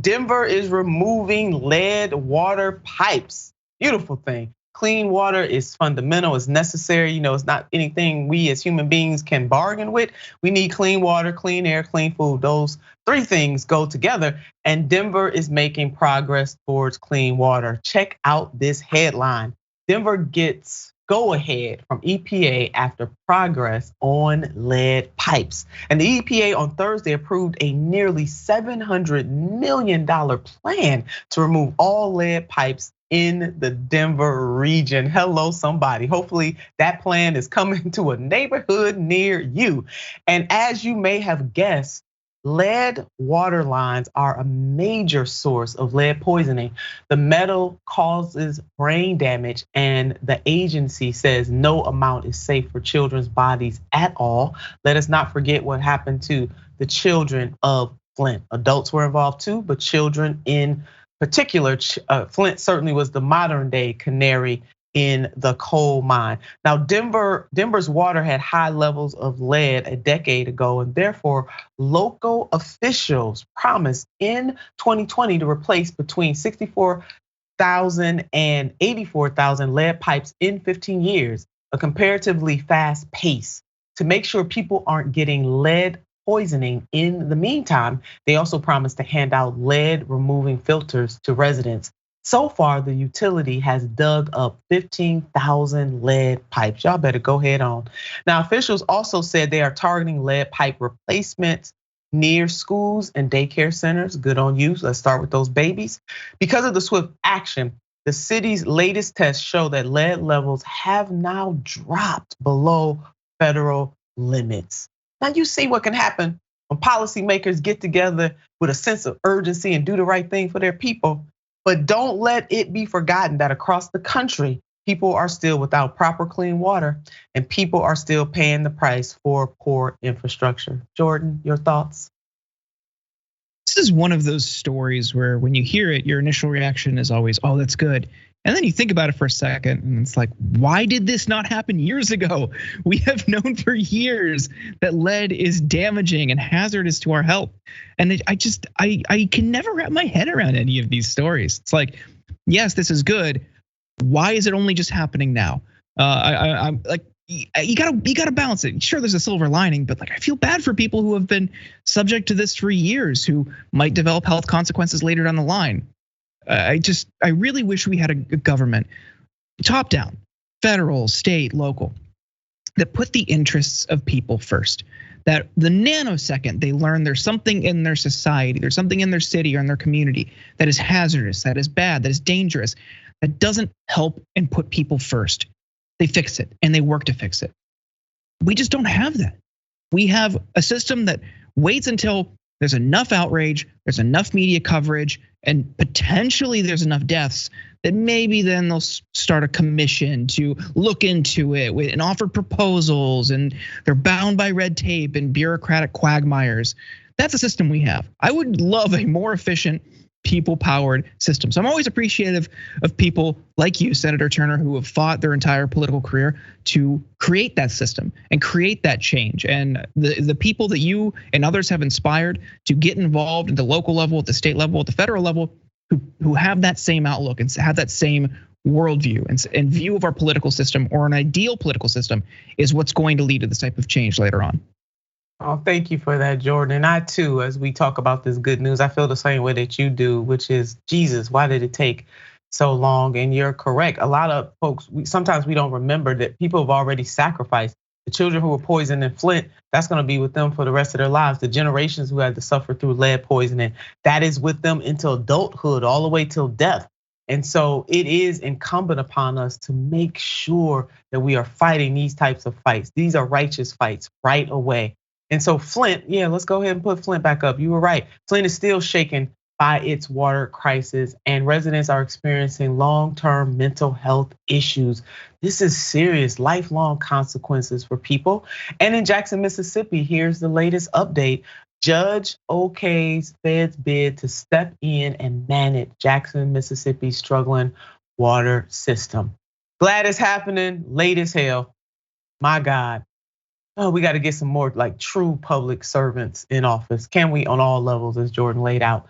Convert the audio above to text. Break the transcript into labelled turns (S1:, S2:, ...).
S1: Denver is removing lead water pipes. Beautiful thing. Clean water is fundamental, it's necessary. It's not anything we as human beings can bargain with. We need clean water, clean air, clean food. Those three things go together. And Denver is making progress towards clean water. Check out this headline. Denver gets go ahead from EPA after progress on lead pipes. And the EPA on Thursday approved a nearly $700 million plan to remove all lead pipes in the Denver region. Hello, somebody. Hopefully that plan is coming to a neighborhood near you. And as you may have guessed, lead water lines are a major source of lead poisoning. The metal causes brain damage, and the agency says no amount is safe for children's bodies at all. Let us not forget what happened to the children of Flint. Adults were involved too, but children in particular, Flint certainly was the modern day canary in the coal mine. Now, Denver's water had high levels of lead a decade ago, and therefore local officials promised in 2020 to replace between 64,000 and 84,000 lead pipes in 15 years, a comparatively fast pace. To make sure people aren't getting lead poisoning in the meantime, they also promised to hand out lead removing filters to residents. So far, the utility has dug up 15,000 lead pipes. Y'all better go head on. Now, officials also said they are targeting lead pipe replacements near schools and daycare centers. Good on you. Let's start with those babies. Because of the swift action, the city's latest tests show that lead levels have now dropped below federal limits. Now you see what can happen when policymakers get together with a sense of urgency and do the right thing for their people. But don't let it be forgotten that across the country, people are still without proper clean water and people are still paying the price for poor infrastructure. Jordan, your thoughts?
S2: This is one of those stories where when you hear it, your initial reaction is always, oh, that's good. And then you think about it for a second and it's like, why did this not happen years ago? We have known for years that lead is damaging and hazardous to our health. And I can never wrap my head around any of these stories. It's like, yes, this is good. Why is it only just happening now? I'm like, you gotta balance it. Sure, there's a silver lining, but like I feel bad for people who have been subject to this for years, who might develop health consequences later down the line. I really wish we had a government, top down, federal, state, local, that put the interests of people first. That the nanosecond they learn there's something in their society, there's something in their city or in their community that is hazardous, that is bad, that is dangerous, that doesn't help and put people first, they fix it and they work to fix it. We just don't have that. We have a system that waits until there's enough outrage, there's enough media coverage, and potentially there's enough deaths that maybe then they'll start a commission to look into it and offer proposals, and they're bound by red tape and bureaucratic quagmires. That's a system we have. I would love a more efficient, people-powered system. So I'm always appreciative of people like you, Senator Turner, who have fought their entire political career to create that system and create that change. And the people that you and others have inspired to get involved at the local level, at the state level, at the federal level, who have that same outlook and have that same worldview and view of our political system, or an ideal political system, is what's going to lead to this type of change later on.
S1: Oh, thank you for that, Jordan. And I too, as we talk about this good news, I feel the same way that you do, which is, Jesus, why did it take so long? And you're correct. A lot of folks, sometimes we don't remember that people have already sacrificed. The children who were poisoned in Flint, that's gonna be with them for the rest of their lives. The generations who had to suffer through lead poisoning, that is with them into adulthood, all the way till death. And so it is incumbent upon us to make sure that we are fighting these types of fights. These are righteous fights right away. And so Flint, yeah, let's go ahead and put Flint back up. You were right. Flint is still shaken by its water crisis, and residents are experiencing long-term mental health issues. This is serious, lifelong consequences for people. And in Jackson, Mississippi, here's the latest update. Judge okays Fed's bid to step in and manage Jackson, Mississippi's struggling water system. Glad it's happening, late as hell. My God. Oh, we got to get some more like true public servants in office. Can we, on all levels, as Jordan laid out?